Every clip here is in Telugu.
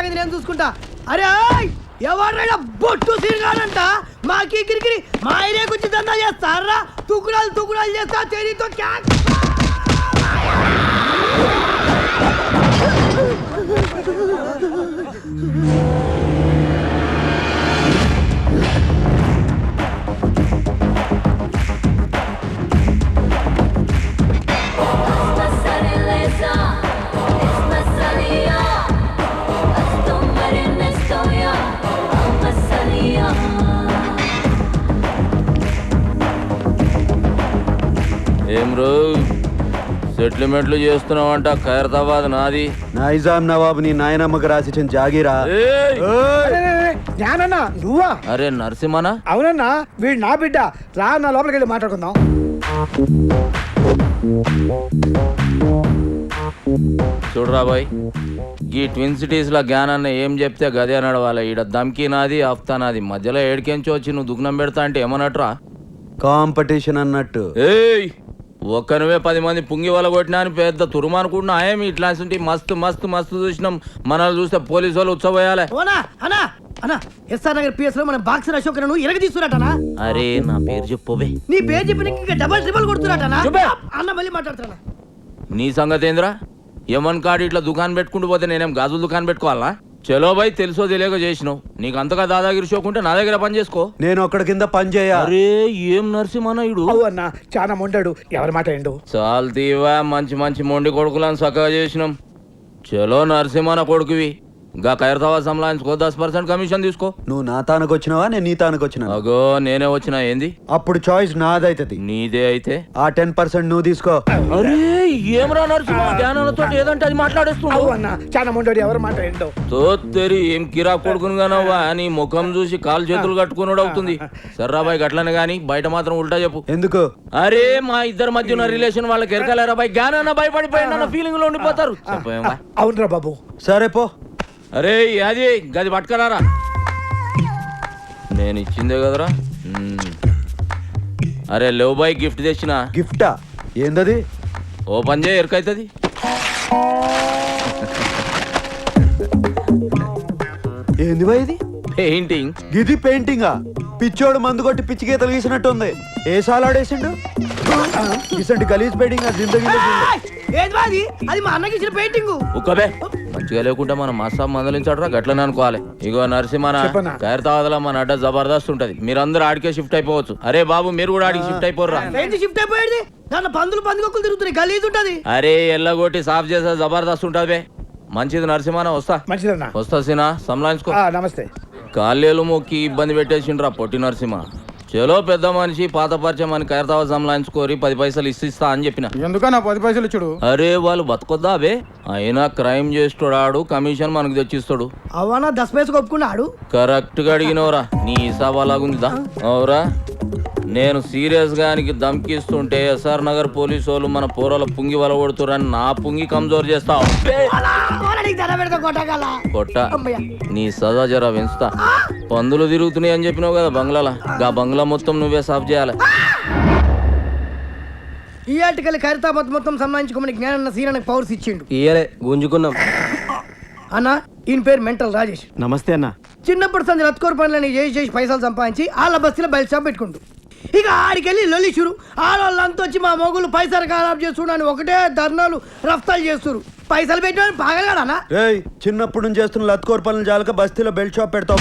సంగతి నేను చూసుకుంటా. అరే ఎవరైనా బొట్టు తిరగాలంట మాకి కిరికిరి మా ఏరియాకి వచ్చి దందా చేస్తారా? తుకుడాలు చేస్తా తెరీతో ఏం రో సెటిల్మెంట్లు చేస్తున్నావంట? ఖైరతాబాద్ నాది. నైజాం నవాబ్ నీ నాయనమ్మకి రాసిచ్చిన జాగీరా. జ్ఞానన్నా నువ్వా? అరే నరసింహనా? అవునన్నా వీడు నా బిడ్డ. రా నా లోపలికి వెళ్ళి మాట్లాడుకుందాం. చూడరా బాయ్, ఈ ట్విన్ సిటీస్ లో జ్ఞానాన్న ఏం చెప్తే గదే నడవాలి. ఈడ దమ్కి నాది, ఆఫ్తా నాది. మధ్యలో ఏడికెంచి వచ్చి నువ్వు దుగ్నం పెడతా అంటే ఏమన్నట్రా? కాంపిటీషన్ అన్నట్టు. ఏయ్ ఒక్కనువే 10 మంది పుంగి వల కొట్టినా అని పెద్ద తురుమనుకుంటున్నా. ఏమి ఇట్లాంటి మస్తు మస్తు మస్తు చూసినాం. మనల్ని చూస్తే పోలీసు వాళ్ళు ఉత్సవయాలే. ఎస్ఆర్ నగర్ పిఎస్ లో మన బాక్సర్ అశోక్ ను ఎరగ తీసుకురాటనా? అరే నా పేరు చెప్పవే. నీ పేరు చెప్పిన ఇంకా డబల్ ట్రిబల్ కొడుతురాటనా? అన్న మళ్ళీ మాట్లాడుతున్నా. నీ సంగతి ఏంద్రా? ఏమన్ కాడు ఇట్లా దుకాణం పెట్టుకుంటూ పోతే నేనేం గాజులు దుకాణం పెట్టుకోవాలా? చలో బాయ్, తెలుసో తెలియక చేసినావు. నీకు అంతగా దాదాగిరి షోకుంటే నా దగ్గర పని చేసుకో. నేను ఒక్కడి కింద పని చేయ. అరే ఏం నరసింహనాయుడు అన్న చాలా మొండాడు. ఎవరి మాట ఏండు? చాలు తీవా, మంచి మంచి మొండి కొడుకులను చక్కగా చేసినాం. చలో నరసింహన కొడుకువి. గా ఖైరతాబాద్ సంలాయించుకో, 10% కమిషన్ తీసుకో. నువ్వు నా తానకు వచ్చినావా నేను నీ తానకు వచ్చినా? అగో నేనే వచ్చినా. ఏంది అప్పుడు చాయిస్ నాదైతది. నీదే అయితే ఆ 10% నువ్వు తీసుకో. అరే ఏమరా నరసింహ, జ్ఞానంతో ఏదంటే అది మాట్లాడేస్తున్నావు. అన్న చాలా మొండాడు. ఎవరి మాట ఏంటో? తోత్తెరి ఏం కిరా కొడుకునుగానవ్వా అని ముఖం చూసి కాలు చేతులు కట్టుకున్నాడు అవుతుంది. సర్రాబాయ్ గట్లనే గాని బయట మాత్రం ఉల్టా చెప్పు. ఎందుకు? అరే మా ఇద్దరి మధ్య ఉన్న రిలేషన్ వాళ్ళకి ఎరకలేరా బాయ్? జ్ఞానాన్న భయపడిపోయిన ఫీలింగ్ లో ఉండిపోతారు. చెప్పేవా? అవునరా బాబు. సరే పో. అరే అది గది పట్టుకరారా, నేను ఇచ్చిందే కదరా. అరే లేవు బాయ్, గిఫ్ట్ తెచ్చిన. గిఫ్టా? ఏందది? ఓపెన్ చేయ, ఎరకైతుంది. ఏంది బాయ్ ఇది? పెయింటింగ్. గిది పెయింటింగా? పిచ్చోడు మందు కొట్టి పిచ్చి గీతలు గీసినట్టుంది. ఏ సాలాడేసిండు? ఇసంటి గలీజ్ పెయింటింగ్ జిందగీలో అది మా అన్నకి ఇచ్చిన పెయింటింగ్. ఒక్కబే మంచిగా లేకుండా మనం మస్తు మందలించాడురా, గట్లనే అనుకోవాలి. ఇగో నరసింహన, ఖైరతాబాద్లో మన అడ్డ జబర్దస్త్ ఉంటది. మీరందరూ ఆడికే షిఫ్ట్ అయిపోవచ్చు. అరే బాబు మీరు కూడా ఆడికి షిఫ్ట్ అయిపోర్రా. షిఫ్ట్ అయిపోయేది దాని పందుకొక్కులు తిరుగుతున్నాయి, గలీజ్ ఉంటది. అరే ఎల్లగొట్టి సాఫ్ చేసే జబర్దస్త్ ఉంటది. మంచిది నరసింహన, వస్తా. మంచిదన్నా. వస్తా సినా, సంలాయించుకో. నమస్తే. కాళ్ళేలు మొక్కి ఇబ్బంది పెట్టేసిండ్రా పొట్టి నరసింహ. చలో పెద్ద మనిషి పాత పరిచయం అని ఖైరతాబాద్ సంలాయించుకోరి 10 పైసలు ఇస్తా అని చెప్పిన. ఎందుకన్నా 10 పైసలు ఇచ్చుడు? అరే వాళ్ళు బతకొద్దా బే? అయినా క్రైమ్ చేస్తాడు, కమిషన్ మనకు తెచ్చిస్తాడు. అవనా 10 పైసలు ఒప్పుకున్నాడు. కరెక్ట్ గా అడిగినవరా, నీ హిసాబ్ అలాగుందిదా? అవురా, నేను సీరియస్ గా దమ్కిస్తుంటే ఎస్ఆర్ నగర్ పోలీసు వాళ్ళు మన పోరాల పుంగి వల కొడుతురని నా పుంగి కమ్జోర్ చేస్తావు. కొట్ట నీ సదా జరా పెంచుతా. పందులు తిరుగుతున్నాయి అని చెప్పినావు కదా బంగ్లాలా, గా బంగ్లా మొత్తం నువ్వే సాఫ్ చేయాలి. ఈ ఆర్టికల్ ఖైరతాబాద్ మొత్తం సంబంధించుకోమని జ్ఞానన్న సీరనకు పవర్స్ ఇచ్చిండు. ఇయలే గుంజుకున్నాం. అన్న ఈయన పేరు మెంటల్ రాజేష్. నమస్తే అన్న. చిన్నప్పుడు సంది రత్కోర్ పనులని చేసి పైసలు సంపాదించి వాళ్ళ బస్తీలో బయట షాప్ పెట్టుకుంటూ ఇక ఆడికెళ్ళి లొల్లి షురు. ఆడవాళ్ళంతా వచ్చి మా మొగులు పైసలు ఖరాబ్ చేస్తున్నాను ఒకటే ధర్నాలు రఫ్తాలు చేస్తున్నారు. పైసలు పెట్టిన పాగలగాడనా? చిన్నప్పుడు నుంచి చేస్తున్న లత్కోర్ పనులు జాలక బస్తీలో బెల్ట్ షాప్ పెడతావు.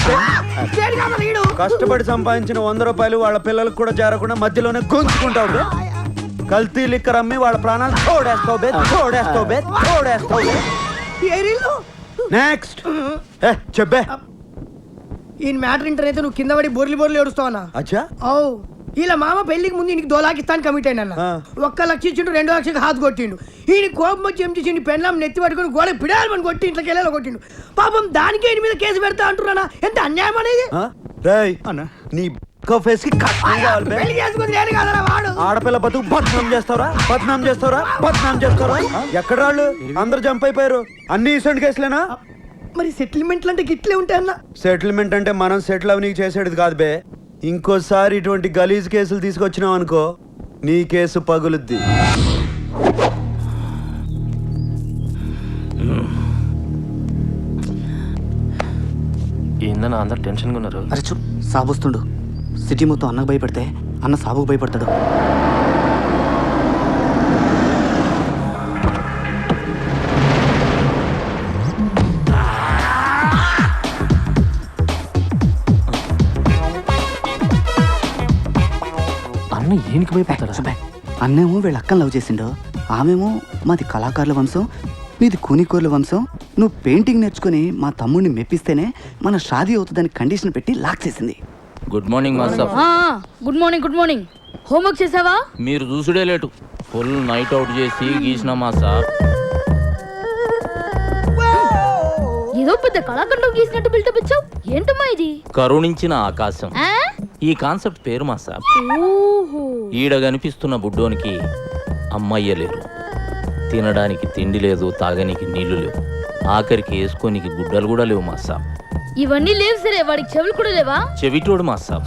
కష్టపడి సంపాదించిన 100 రూపాయలు వాళ్ళ పిల్లలకు కూడా చేరకుండా మధ్యలోనే గుంజుకుంటావు. కల్తీ లిక్కర్ అమ్మి వాళ్ళ ప్రాణాలు నెక్స్ట్ చెప్పే. ఈ మ్యాటర్ ఇంటర్ అయితే నువ్వు కింద పడి బోర్లి ఏడుస్తావన్నా? అచ్చా. ఇలా మామ పెళ్లికి ముందు ఈయనకి 2 లక్షలు ఇస్తాను కమిట్ అయినా. 1 లక్ష ఇచ్చిండు, 2 లక్షలకు హాత్ కొట్టిండు. ఈయన కోపం వచ్చి ఏం చేసిండు, పెళ్ళాం నెత్తి పట్టుకుని గోడ పిడాలని కొట్టి ఇంట్లోకి వెళ్ళాలి కొట్టిండు. పాపం దానికి ఈయన మీద కేసు పెడతా అంటున్నానా? ఎంత అన్యాయం అనేది. నీ ఆడపిల్ల బతుకు బద్నాం చేస్తారా? ఎక్కడ వాళ్ళు అందరు జంప్ అయిపోయారు. అన్ని ఇసంటి కేసులేనా? మరి సెటిల్మెంట్లు అంటే గిట్లే ఉంటాయన్న. సెటిల్మెంట్ అంటే మనం సెటిల్ అవి నీకు చేసేది కాదు బే. ఇంకోసారి ఇటువంటి గలీజ్ కేసులు తీసుకొచ్చినావు అనుకో, నీ కేసు పగులుద్ది. ఏందన్నా అందరు టెన్షన్గా ఉన్నారు. అరే చూ సాబు వస్తుండు. సిటీ మొత్తం అన్నకు భయపడితే అన్న సాబుకు భయపడతాడు. అన్న ఏనికి భయపడతాడా? సుబ్బే, అన్నేమో వీళ్ళ అక్కని లవ్ చేసిండు, ఆమెమో మాది కళాకారుల వంశం, మీది కూనికోర్ల వంశం. నువ్వు పెయింటింగ్ నేర్చుకుని మా తమ్ముడిని మెప్పిస్తేనే మన షాదీ అవుతుందని కండిషన్ పెట్టి లాక్ చేసింది. Good morning master. Good morning. Good morning. Homework చేసావా? మీరు చూసుడే లేటు. ఫుల్ నైట్ అవుట్ చేసి గీసిన మా సార్. ఏదో పెద్ద కళాఖండం గీసినట్టు బిల్డప్ ఇచ్చావు. ఏంటమ్మా ఇది? కరుణించిన ఆకాశం ఆ? ఈ కాన్సెప్ట్ పేరు మా సార్. ఓహో. ఈడ కనిపిస్తున్న బుడ్డోనికి అమ్మయ్య లేరు, తినడానికి తిండి లేదు, తాగనికి నీళ్లు లేవు, ఆఖరికి వేసుకోనికి గుడ్డలు కూడా లేవు మా సాబ్. ఇవన్నీ లేవు సరే, వాడికి చెవులు కూడా లేవా? చెవిటోడు మా సాబ్.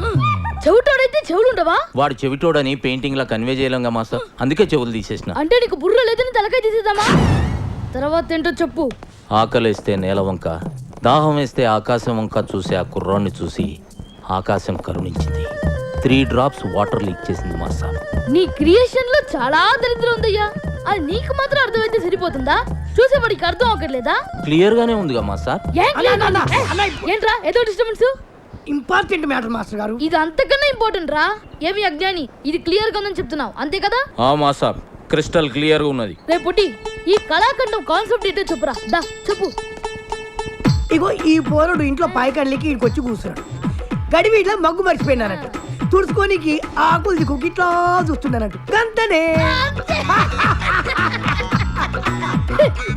చెవిటోడైతే చెవులు ఉండవా? వాడు చెవిటోడని పెయింటింగ్ లా కన్వే చేయలేంగా మా సాబ్, అందుకే చెవులు తీసేసిన. అంటే నీకు బుర్ర లేదని తలకాయ తీసేద్దామా? తర్వాత ఏంటో చెప్పు. ఆకలేస్తే నేల వంక, దాహం వేస్తే ఆకాశం వంక చూసి ఆ కుర్రాన్ని చూసి ఆకాశం కరుణించింది. 3 drops వాటర్ లీక్ చేసింది మా సాబ్. నీ క్రియేషన్ లో చాలా దరిద్రం ఉందయ్యా. అది నీకు మాత్రం అర్థమైతే సరిపోతుందా? చూసేవాడికి అర్థం అవ్వట్లేదా? క్లియర్ గానే ఉందిగా మా సాబ్. ఏంట్రా ఏదో డిస్టర్బెన్స్? ఇంపార్టెంట్ మ్యాటర్ మాస్టర్ గారు. ఇది అంతకన్నా ఇంపార్టెంట్ రా. ఏమి అజ్ఞాని, ఇది క్లియర్ గా ఉందని చెప్తున్నావు అంతే కదా? మా సాబ్ క్రిస్టల్ క్లియర్ గా ఉన్నది. రేపు పుట్టి ఈ కళాఖండం కాన్సెప్ట్ ఏంటో చెప్పురా. దా చెప్పు. ఇగో ఈ పోరుడు ఇంట్లో పాయకాళ్ళకి ఇక్కడికి వచ్చి కూర్చున్నాడు. గడివి ఇట్లా మగ్గు మర్చిపోయినారట. తుడుచుకోనికి ఆకులు దిక్కు ఇట్లా చూస్తున్నానట్టు గంతనే.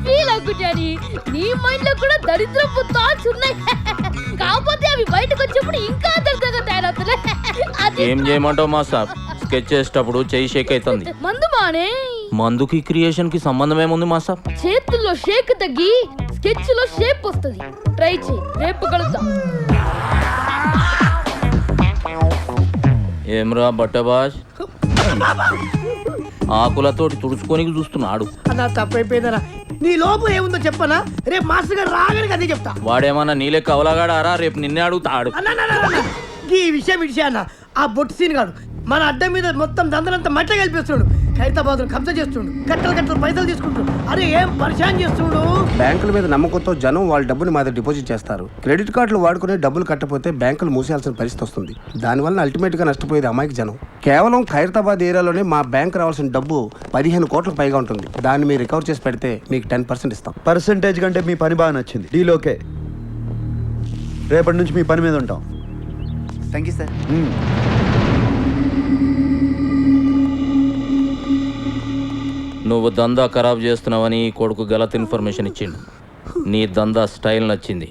ఫీల్ అవ్వకుని నీ మైండ్ లో కూడా దరిద్రపు థాట్స్ ఉన్నాయి. కాకపోతే అవి బయటకు వచ్చినప్పుడు ఇంకా దరిద్రంగా తయారవుతున్నాయి. ఏం చేయమంటావు మా సాబ్? స్కెచ్ చేసేటప్పుడు చెయ్యి షేక్ అవుతుంది. మందు మానే. మందుకి క్రియేషన్ కి సంబంధం ఏముంది మా సాబ్? చేతుల్లో షేక్ తగ్గి స్కెచ్ లో షేప్ వస్తుంది. ట్రై చేయి, రేపు కలుద్దాం. ఏమ్రా బట్టబాష్, ఆకులతోటి తుడుచుకోనికి చూస్తున్నాడు. అన్నా తప్పైపోయిందనా. నీ లోపల ఏముందో చెప్పనా? రేపు మాస్టర్ గారు రాగానే అదే చెప్తా. వాడేమన్నా నీలే కవలగాడారా? రేపు నిన్నే అడుగుతాడు. అన్న ఈ విషయం అన్న ఆ బొట్టు సీన్ గాడు మన అడ్డం మీద మొత్తం దందలంతా మట్ట కలిపిస్తున్నాడు. హైదరాబాద్ కబ్జా చేస్తుండు, కట్టలు పైసలు తీసుకుంటాడు. అరే ఏం పరిశాన్ చేస్తుండు. బ్యాంకుల మీద నమ్మకంతో జనం వాళ్ళ డబ్బుని మా దగ్గర డిపాజిట్ చేస్తారు. క్రెడిట్ కార్డులు వాడుకునే డబ్బులు కట్టపోతే బ్యాంకులు మూసేయాల్సిన పరిస్థితి వస్తుంది. దానివల్ల అల్టిమేట్ గా నష్టపోయేది అమాయక జనం. కేవలం ఖైరతాబాద్ ఏరియాలోనే మా బ్యాంక్ రావాల్సిన డబ్బు 15 కోట్లకు పైగా ఉంటుంది. దాన్ని మీరు రికవర్ చేసి పెడితే మీకు 10% ఇస్తాం. పర్సంటేజ్ కంటే మీ పని బాగా నచ్చింది. Deal okay. రేపటి నుంచి మీ పని మీద ఉంటాం. Thank you sir. నువ్వు దందా ఖరాబ్ చేస్తున్నావని కొడుకు గలత్ ఇన్ఫర్మేషన్ ఇచ్చిండు. నీ దందా స్టైల్ నచ్చింది.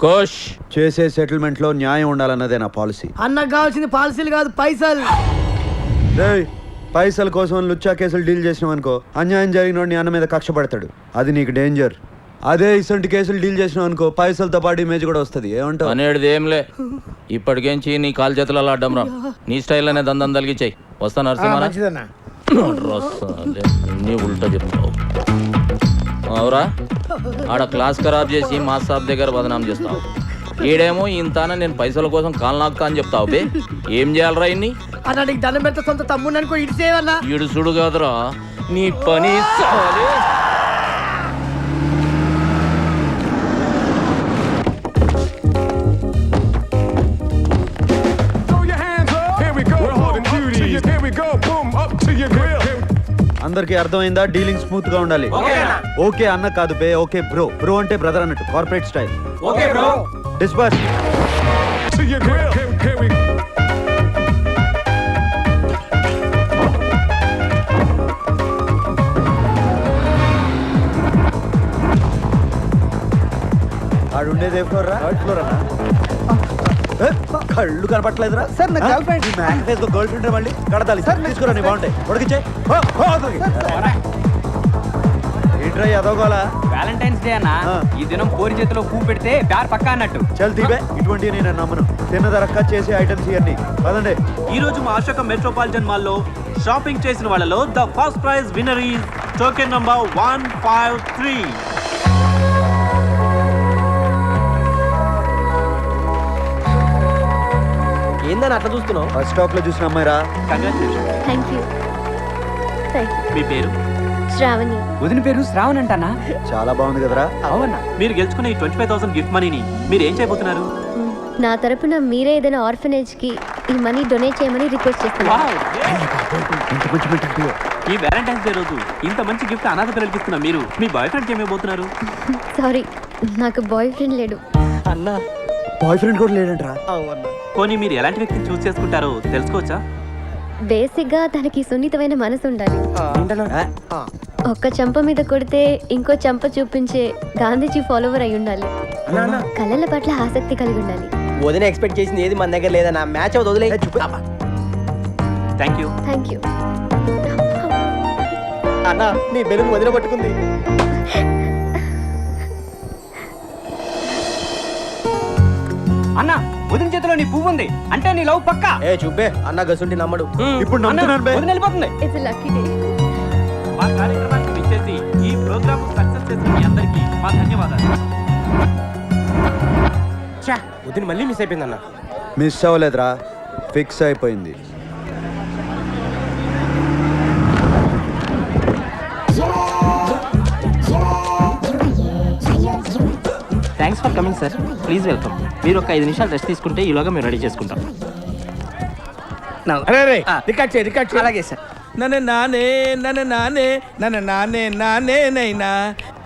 కోష్ చేసే సెటిల్మెంట్ లో న్యాయం ఉండాలన్నదే నా పాలసీ. అన్నకు కావాల్సింది పాలసీలు కాదు, పైసలు. పైసల కోసం లుచ్చా కేసులు డీల్ చేసినావు అనుకో, అన్యాయం జరిగిన నీ అన్న మీద కక్ష పడతాడు. అది నీకు డేంజర్. అదే ఇసంటి కేసులు డీల్ చేసినావు అనుకో, పైసలతో పాటు ఇమేజ్ కూడా వస్తుంది. ఏమంటావు? అనేటిది ఏంలే. ఇప్పటికేంచి నీ కాలు చేతులు అలా అడ్డం రా. నీ స్టైల్లోనే దందం తలిగిచ్చాయి. వస్తా నరసింహ. అన్నీ ఉల్టా చెప్తావు. అవురా, ఆడ క్లాస్ ఖరాబ్ చేసి మా సాబ్ దగ్గర బదనాం చేస్తావు. ఈడేమో ఇంతాన నేను పైసల కోసం కాలు నాకుతా అని చెప్తావు. బే ఏం చేయాలరా ఇన్ని? అన్న నీకు దండం పెడతా, సొంత తమ్ముడు అనుకో ఇడిసేవన్నా. ఇడుసుడు కాదురా నీ పని. అందరికి అర్థమైందా? డీలింగ్ స్మూత్ గా ఉండాలి. ఓకే అన్న కాదు బే, ఓకే బ్రో. బ్రో అంటే బ్రదర్ అన్నట్టు, corporate style. Okay bro. Disburse. ఆడు ఉండేది ఏ ఫ్లోర్ రా? థర్డ్ ఫ్లోర్ అన్న. కళ్ళు కనపట్లేదురా సార్ నా గర్ల్ ఫ్రెండ్. గర్ల్ ఫ్రెండ్ మళ్ళీ కడతాలి సార్. తీసుకురా, నీ బాగుంటాయి. ఉడికిచ్చే ఏంట్రా అదోగోలా? వ్యాలంటైన్స్ డే అన్న, ఈ దినం కోరి చేతిలో పువ్వు పెడితే ప్యార్ పక్కా అన్నట్టు. చల్ తీబే, ఇటువంటి నేను నమ్మను. తిన్నదరక్క చేసే ఐటమ్స్ ఇవన్నీ పదండి. ఈ రోజు మా అశోక మెట్రోపాలిటన్ మాల్లో షాపింగ్ చేసిన వాళ్ళలో the first prize winner is token number 153. ఏందని అట్లా చూస్తున్నావు? బస్ స్టాప్ లో చూసిన అమ్మాయిరా. కంగ్రాచులేషన్. Thank you. మీ పేరు? శ్రావణి. వదిన పేరు శ్రావణ్ అంటానా? చాలా బాగుంది కదరా. అవునా? మీరు గెలుచుకున్న ఈ 25,000 గిఫ్ట్ మనీని మీరు ఏం చేయబోతున్నారు? నా తరపున మీరే ఏదైనా ఆర్ఫనేజ్ కి ఈ మనీ డొనేట్ చేయమని రిక్వెస్ట్ చేస్తున్నాను. ఈ వ్యాలంటైన్స్ డే రోజు ఇంత మంచి గిఫ్ట్ అనాథ పిల్లలకి ఇస్తున్న మీరు మీ బాయ్ ఫ్రెండ్కి ఏమైపోతున్నారు? సారీ, నాకు బాయ్ ఫ్రెండ్ లేడు. అన్నా బాయ్ ఫ్రెండ్ కూడా లేడంట్రా. పోనీ మీరు ఎలాంటి వ్యక్తిని చూస్ చేసుకుంటారో తెలుసుకోవచ్చా? బేసిక్ గా తనకి సున్నితమైన మనసు ఉండాలి. ఒక్క చెంప మీద కొడితే ఇంకో చెంప చూపించే గాంధీజీ ఫాలోవర్ అయి ఉండాలి. కళల పట్ల ఆసక్తి కలిగి ఉండాలి. వదిన ఎక్స్పెక్ట్ చేసింది ఏది మన దగ్గర లేదన్నా. మ్యాచ్ అవుతుంది, వదిలే. Thank you. Thank you. అన్నా నీ బెలూన్ వదిన పట్టుకుంది. అన్నా వదిన చేతిలో నీ పువ్వు ఉంది అంటే నీ లవ్ పక్కా. ఏ చూపే అన్న గసుంటి నమ్మడు. ఇప్పుడు నమ్ముతున్నాను బే. వదిన వెళ్ళిపోతుంది. It's lucky day. మా కార్యక్రమానికి విచ్చేసి ఈ ప్రోగ్రామ్ సక్సెస్ చేసిన మీ అందరికీ మా ధన్యవాదాలు. వదిన మళ్ళీ మిస్ అయిపోయింది అన్న. మిస్ అవ్వలేదురా, ఫిక్స్ అయిపోయింది. Thanks for coming sir. Please welcome. మీరు ఒక 5 నిమిషాలు రెస్ట్ తీసుకుంటే ఈలోగా మేము రెడీ చేసుకుంటాం. అలాగే సార్. నన్ను నానే నన్ను నానే నన్ను నానే నానే నైనా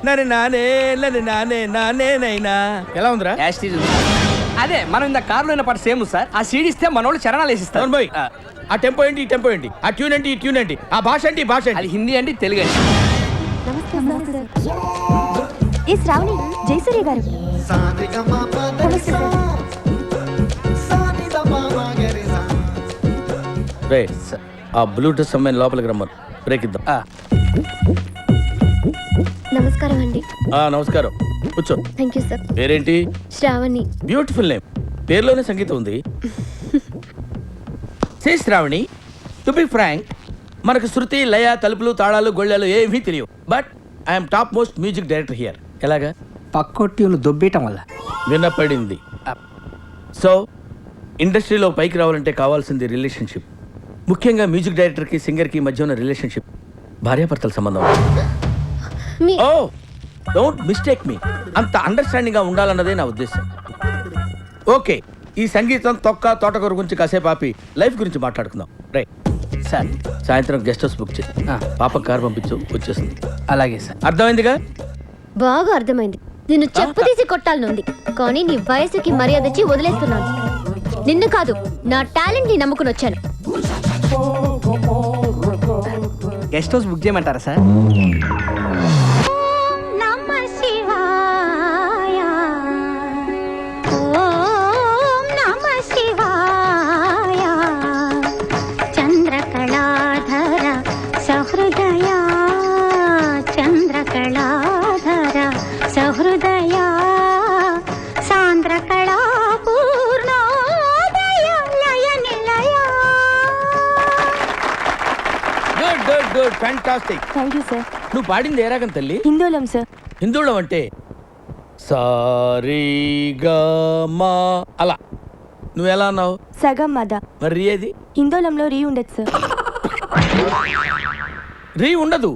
నన్ను నానే నన్ను నానే నానే నైనా. ఎలా ఉందిరా? అదే మనం ఇంత కార్లో అయిన పాట సేమ్ సార్. ఆ సీడ్ ఇస్తే మన వాళ్ళు చరణాలు వేసిస్తారు. పోయి ఆ టెంపో ఏంటి, ఈ టెంపో ఏంటి, ఆ ట్యూన్ ఏంటి, ఈ ట్యూన్ ఏంటి, ఆ భాష ఏంటి, ఈ భాష అది హిందీ అండి, తెలుగు అండి. నమస్తే సార్. ఈ శ్రావణి జయసూర్య గారు. రే ఆ బ్లూటూత్ అమ్మాయిని లోపలికి రమ్మను, బ్రేక్ ఇద్దాం. నమస్కారం అండి. నమస్కారం, కూర్చో. Thank you sir. పేరేంటి? శ్రావణి. బ్యూటిఫుల్ నేమ్, పేరులోనే సంగీతం ఉంది. సే శ్రావణి, టు బి ఫ్రాంక్, మనకు శృతి, లయ, తలుపులు, తాళాలు, గొళ్ళాలు ఏమీ తెలియవు. But I'm top most music director here. ఎలాగా? పక్కొట్టిలు దొబ్బేయటం వల్ల వినపడింది. సో ఇండస్ట్రీలో పైకి రావాలంటే కావాల్సింది రిలేషన్షిప్. ముఖ్యంగా మ్యూజిక్ డైరెక్టర్కి సింగర్కి మధ్య ఉన్న రిలేషన్షిప్ భార్యాభర్తల సంబంధం. మీ ఓ డోంట్ మిస్టేక్ మీ, అంత అండర్స్టాండింగ్గా ఉండాలన్నదే నా ఉద్దేశం. ఓకే, ఈ సంగీతం తొక్క తోటకూర గురించి కాసేపు ఆపి లైఫ్ గురించి మాట్లాడుకుందాం. Right sir. సాయంత్రం గెస్ట్ హౌస్ బుక్ చేయి. పాప కార్ పంపించు, వచ్చేస్తుంది. అలాగే సార్. అర్థమైందిగా? బాగా అర్థమైంది. నిన్ను చెప్పు తీసి కొట్టాలనుంది, కానీ నీ వయసుకి మర్యాద ఇచ్చి వదిలేస్తున్నాను. నిన్ను కాదు, నా టాలెంట్ ని నమ్ముకుని వచ్చాను. గెస్ట్ హౌస్ బుక్ చేయమంటారా sir? చంద్రకళాధర సహృదయ చంద్రకళాధర సహృదయ సాంద్రకళా Purnodaya Laya Nilaya. Good good good, fantastic. Thank you sir. నువ్వు పాడింది ఏ రాగం తల్లి? హిందోళం సార్. హిందోళం అంటే సారీగమా అలా. నువ్వు ఎలా అన్నావు? సగం మద. మరి రీ ఏది? హిందోళంలో రీ ఉండదు సార్. రీ ఉండదు,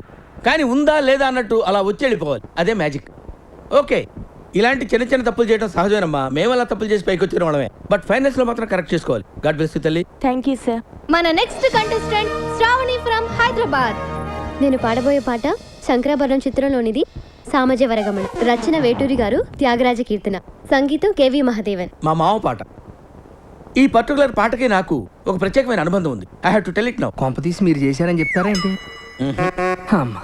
కానీ ఉందా లేదా అన్నట్టు అలా వచ్చి వెళ్ళిపోవాలి, అదే మ్యాజిక్. ఓకే, ఇలాంటి చిన్న చిన్న తప్పులు చేయడం సహజమేనమ్మా. మేము అలా తప్పులు చేసి పైకి వచ్చిన వాళ్ళమే. బట్ ఫైనల్స్ లో మాత్రం కరెక్ట్ చేసుకోవాలి. గాడ్ బ్లెస్ యు తల్లి. Thank you sir. మన next contestant Shravani from Hyderabad. నేను పాడబోయే పాట శంకరాభరణం చిత్రంలోనిది. సామజ వరగమన, రచన వేటూరి గారు, త్యాగరాజ కీర్తన, సంగీతం కేవి మహాదేవన్. మా మామ పాట. ఈ పర్టికులర్ పాటకి నాకు ఒక ప్రత్యేకమైన అనుబంధం ఉంది. I have to tell it now. కొంపతీసి మీరు చేశారని చెప్తారేంటి? అమ్మా.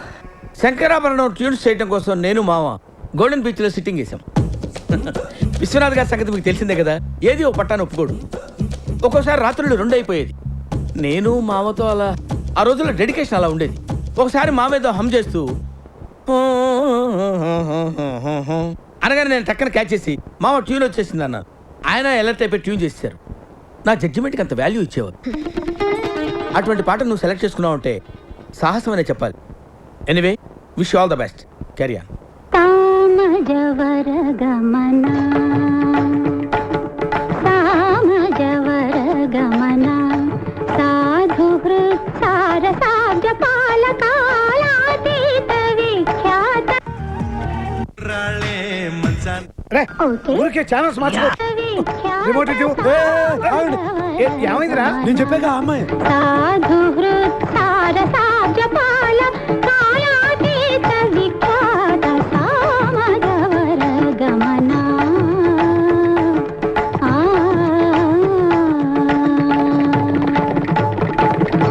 శంకరాభరణం ట్యూన్స్ చేయడం కోసం నేను మామ గోల్డెన్ బీచ్ లో సిట్టింగ్ చేశాం. విశ్వనాథ్ గారి సంగతి మీకు తెలిసిందే కదా, ఏది ఓ పట్టాను ఒప్పుకోడు. ఒక్కోసారి రాత్రులు 2 అయిపోయేది. నేను మామతో అలా ఆ రోజుల్లో డెడికేషన్ అలా ఉండేది. ఒకసారి మామ ఏదో హమ్ చేస్తూ అనగానే నేను టక్కన క్యాచ్ చేసి మామ ట్యూన్ వచ్చేసింది అన్నాను. ఆయన ఎలర్ట్ అయిపోయి ట్యూన్ చేశారు. నా జడ్జిమెంట్కి అంత వాల్యూ ఇచ్చేవారు. అటువంటి పాట నువ్వు సెలెక్ట్ చేసుకున్నావు అంటే సాహసం అనే చెప్పాలి. Anyway, wish all the best. Carry on. Samajavaragamana Samajavaragamana ఊరికే ఛానల్స్ మార్చుకో రిమోట్ ఇటు. ఏమైందిరా? నేను చెప్పాక ఆ అమ్మాయి సాధు హృత్సార సాజపాల కాలాతీత విఖ్యాత సామగవర గమనా.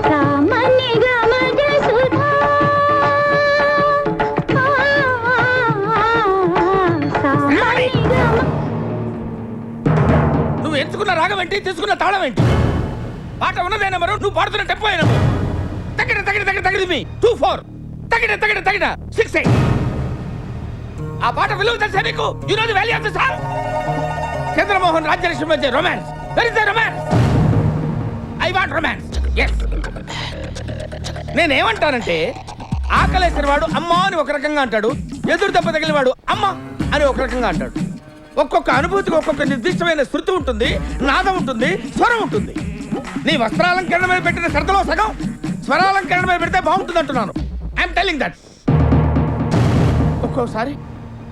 సామాన్య గమజ సుధా సామాన్య గమ. నువ్వు ఎంచుకున్న రాగం ఏంటి, తీసుకున్న తాళం ఏంటి? పాట ఉన్నదే నెంబరు, నువ్వు పాడుతున్న టెంపో అయినప్పుడు తగిన తగిన తగిన తగిన మీ 2-4 తగిన తగిన తగిన 6-8. ఆ పాట విలువ తెలుసా నీకు? You know the value of the song. Chandramohan Rajyalakshmi మధ్య romance. Where is the romance? I want romance. yes. నేనేమంటానంటే ఆకలేసిన వాడు అమ్మ అని ఒక రకంగా అంటాడు, ఎదురు దెబ్బ తగిలిన వాడు అమ్మ అని ఒక రకంగా అంటాడు. ఒక్కొక్క అనుభూతికి ఒక్కొక్క నిర్దిష్టమైన శృతి ఉంటుంది, నాదం ఉంటుంది, స్వరం ఉంటుంది. నీ వస్త్రాలంకరణ మీద పెట్టిన శ్రద్ధలో సగం స్వరాలంకరణ మీద పెడితే బాగుంటుంది అంటున్నాను. I'm telling that. ఒక్కోసారి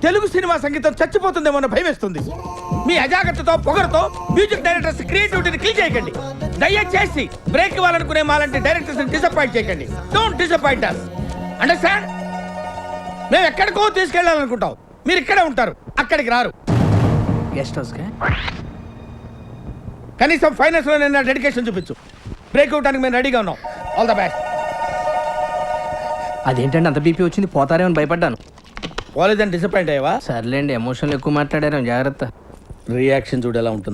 తెలుగు సినిమా సంగీతం చచ్చిపోతుందేమో అన్న భయం వేస్తుంది. మీ అజాగ్రత్తతో పొగరుతో మ్యూజిక్ డైరెక్టర్స్ క్రియేటివిటీని కిల్ చేయకండి. దయచేసి బ్రేక్ ఇవ్వాలనుకునే మాలాంటి డైరెక్టర్స్ డిసప్పాయింట్ చేయకండి. Don't disappoint us. అండర్స్టాండ్? మేము ఎక్కడికో తీసుకెళ్ళాలనుకుంటాం, మీరు ఇక్కడే ఉంటారు, అక్కడికి రారు. గెస్ట్ హౌస్ కనీసం ఫైనాన్స్ లో నేను డెడికేషన్ చూపించు. బ్రేక్ ఇవ్వడానికి మేము రెడీగా ఉన్నాం. All the best. అదేంటండి అంత బీపీ వచ్చింది, పోతారేమని భయపడ్డాను. కాలేజ్ అని డిసప్పాయింట్ అయ్యావా? సర్లేండి, ఎమోషన్లు ఎక్కువ మాట్లాడారు, జాగ్రత్త. రియాక్షన్ చూడు ఎలా ఉంటుంది.